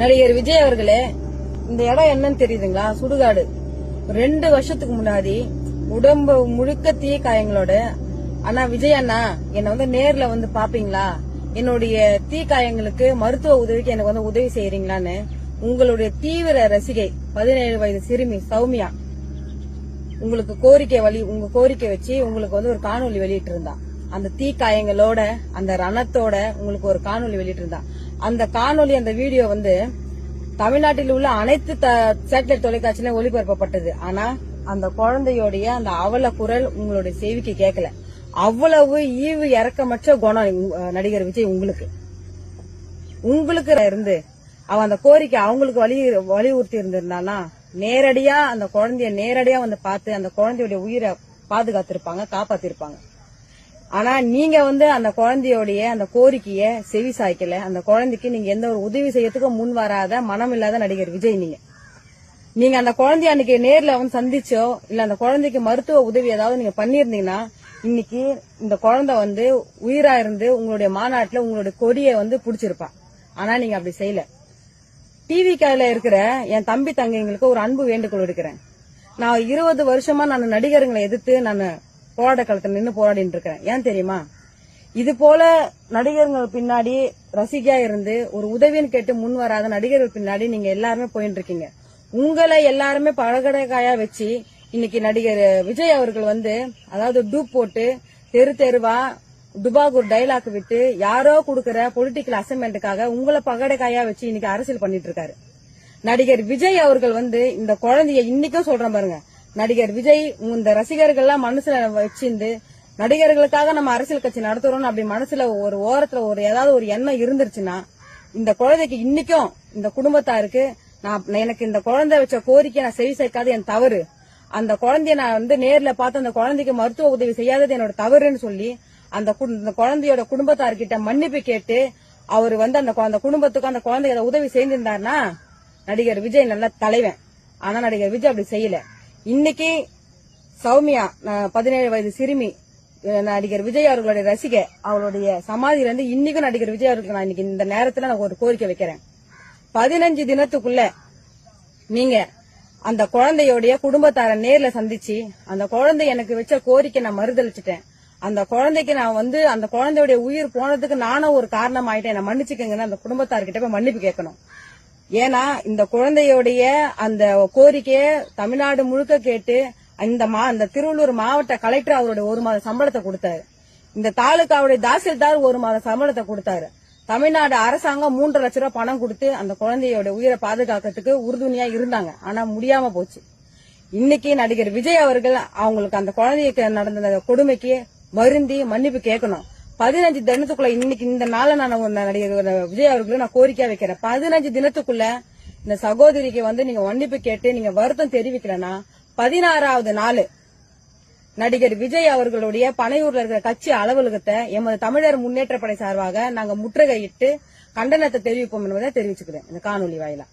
நடிகர் விஜய் அவர்களே, இந்த இடம் என்னன்னு தெரியுதுங்களா? சுடுகாடு. 2 வருஷத்துக்கு முன்னாடி உடம்பு முழுக்க தீ காயங்களோட, அண்ணா விஜய் அண்ணா என்ன நேர்ல பாப்பீங்களா, என்னுடைய தீ காயங்களுக்கு மருத்துவ உதவிக்கு எனக்கு உதவி செய்யறீங்களான்னு உங்களுடைய தீவிர ரசிகை 17 வயது சிறுமி சௌமியா உங்களுக்கு உங்க கோரிக்கை வச்சு உங்களுக்கு ஒரு காணொலி வெளியிட்டு இருந்தா. அந்த தீ காயங்களோட அந்த ரணத்தோட உங்களுக்கு ஒரு காணொலி வெளியிட்டு இருந்தா. அந்த காணொலி அந்த வீடியோ தமிழ்நாட்டில் உள்ள அனைத்து சேட்டலைட் தொலைக்காட்சியிலும் ஒளிபரப்பப்பட்டது. ஆனா அந்த குழந்தையோடைய அந்த அவல குரல் உங்களுடைய செவிக்கு கேட்கல. அவ்வளவு ஈவு இறக்கமற்ற குணம் நடிகர் விஜய் உங்களுக்கு இருந்து அவன் அந்த கோரிக்கை அவங்களுக்கு வலியுறுத்தி இருந்திருந்தானா நேரடியா அந்த குழந்தைய நேரடியா பார்த்து அந்த குழந்தையுடைய உயிரை பாதுகாத்திருப்பாங்க, காப்பாத்திருப்பாங்க. ஆனா நீங்க அந்த குழந்தையோடைய அந்த கோரிக்கைய செவி சாய்க்கல. அந்த குழந்தைக்கு நீங்க எந்த ஒரு உதவி செய்யறதுக்கும் முன் வராத மனம் இல்லாத நடிகர் விஜய். நீங்க அந்த குழந்தைய அன்னைக்கு நேர்ல சந்திச்சோ இல்ல அந்த குழந்தைக்கு மருத்துவ உதவி ஏதாவது நீங்க பண்ணிருந்தீங்கன்னா இன்னைக்கு இந்த குழந்தை உயிரா இருந்து உங்களுடைய மாநாட்டுல உங்களுடைய கொடியை புடிச்சிருப்பா. ஆனா நீங்க அப்படி செய்யல. டிவி கால இருக்கிற என் தம்பி தங்கைங்களுக்கு ஒரு அன்பு வேண்டுகோள் எடுக்கிறேன். நான் 20 வருஷமா நான் நடிகர்களை எதிர்த்து நான் போராட்ட களத்தில் நின்று போராடிட்டு இருக்கிறேன். ஏன் தெரியுமா? இது போல நடிகர்கள் பின்னாடி ரசிகையா இருந்து ஒரு உதவின்னு கேட்டு முன் வராத நடிகர்கள் பின்னாடி நீங்க எல்லாருமே போயிட்டு இருக்கீங்க. உங்களை எல்லாருமே பழகடைக்காயா வச்சு இன்னைக்கு நடிகர் விஜய் அவர்கள் அதாவது டூப் போட்டு தெருவா டுபாகூர் டைலாக் விட்டு யாரோ கொடுக்கிற பொலிட்டிக்கல் அசைன்மெண்ட்டுக்காக உங்களை பகடைக்காயா வச்சு இன்னைக்கு அரசியல் பண்ணிட்டு இருக்காரு. நடிகர் விஜய் அவர்கள் இந்த குழந்தைய இன்னைக்கும் சொல்றேன் பாருங்க. நடிகர் விஜய் இந்த ரசிகர்கள் எல்லாம் மனசுல வச்சிருந்து நடிகர்களுக்காக நம்ம அரசியல் கட்சி நடத்துறோம் அப்படி மனசுல ஒரு ஓரத்துல ஏதாவது ஒரு எண்ணம் இருந்துருச்சுன்னா இந்த குழந்தைக்கு இன்னைக்கும் இந்த குடும்பத்தாருக்கு எனக்கு இந்த குழந்தை வச்ச கோரிக்கை நான் செவி சேர்க்காத என் தவறு, அந்த குழந்தைய நான் நேர்ல பார்த்து அந்த குழந்தைக்கு மருத்துவ உதவி செய்யாதது என்னோட தவறுன்னு சொல்லி அந்த குழந்தையோட குடும்பத்தார்கிட்ட மன்னிப்பு கேட்டு அவர் அந்த குடும்பத்துக்கு அந்த குழந்தைய உதவி செய்திருந்தாருன்னா நடிகர் விஜய் நல்ல தலைவன். ஆனா நடிகர் விஜய் அப்படி செய்யல. இன்னைக்கு சௌமியா 17 வயது சிறுமி நடிகர் விஜய் அவர்களுடைய ரசிகை அவருடைய சமாதியில இன்னைக்கும் நடிகர் விஜய் அவர்களுக்கு நான் இன்னைக்கு இந்த நேரத்துல நான் ஒரு கோரிக்கை வைக்கிறேன். 15 தினத்துக்குள்ள நீங்க அந்த குழந்தையோடைய குடும்பத்தார நேர்ல சந்திச்சு அந்த குழந்தை எனக்கு வச்ச கோரிக்கை நான் மறுதளிச்சுட்டேன், அந்த குழந்தைக்கு நான் அந்த குழந்தையுடைய உயிர் போனதுக்கு நானும் ஒரு காரணம் ஆயிட்டேன், நான் மன்னிச்சுக்கங்கன்னு அந்த குடும்பத்தார்கிட்ட போய் மன்னிப்பு கேட்கணும். ஏன்னா இந்த குழந்தையோடைய அந்த கோரிக்கைய தமிழ்நாடு முழுக்க கேட்டு அந்த திருவள்ளூர் மாவட்ட கலெக்டர் அவருடைய 1 மாத சம்பளத்தை கொடுத்தாரு. இந்த தாலுகாவுடைய தாசில்தார் 1 மாத சம்பளத்தை கொடுத்தாரு. தமிழ்நாடு அரசாங்கம் 3 லட்சம் ரூபாய் பணம் கொடுத்து அந்த குழந்தையோட உயிரை பாதுகாக்கிறதுக்கு உறுதுணையா இருந்தாங்க. ஆனா முடியாம போச்சு. இன்னைக்கு நடிகர் விஜய் அவர்கள் அவங்களுக்கு அந்த குழந்தைக்கு நடந்த கொடுமைக்கு வருந்தி மன்னிப்பு கேட்கணும். 15 தினத்துக்குள்ள இன்னைக்கு இந்த நாள நான் நடிகர் விஜய் அவர்களுக்கு நான் கோரிக்கையா வைக்கிறேன். 15 தினத்துக்குள்ள இந்த சகோதரிக்கு நீங்க மன்னிப்பு கேட்டு நீங்க வருத்தம் தெரிவிக்கலன்னா 16வது நாள் நடிகர் விஜய் அவர்களுடைய பனையூர்ல இருக்கிற கட்சி அலுவலகத்தை எமது தமிழர் முன்னேற்ற படை சார்பாக நாங்க முற்றுகையிட்டு கண்டனத்தை தெரிவிப்போம் என்பதை தெரிவிச்சுக்கிறேன் இந்த காணொலி வாயிலா.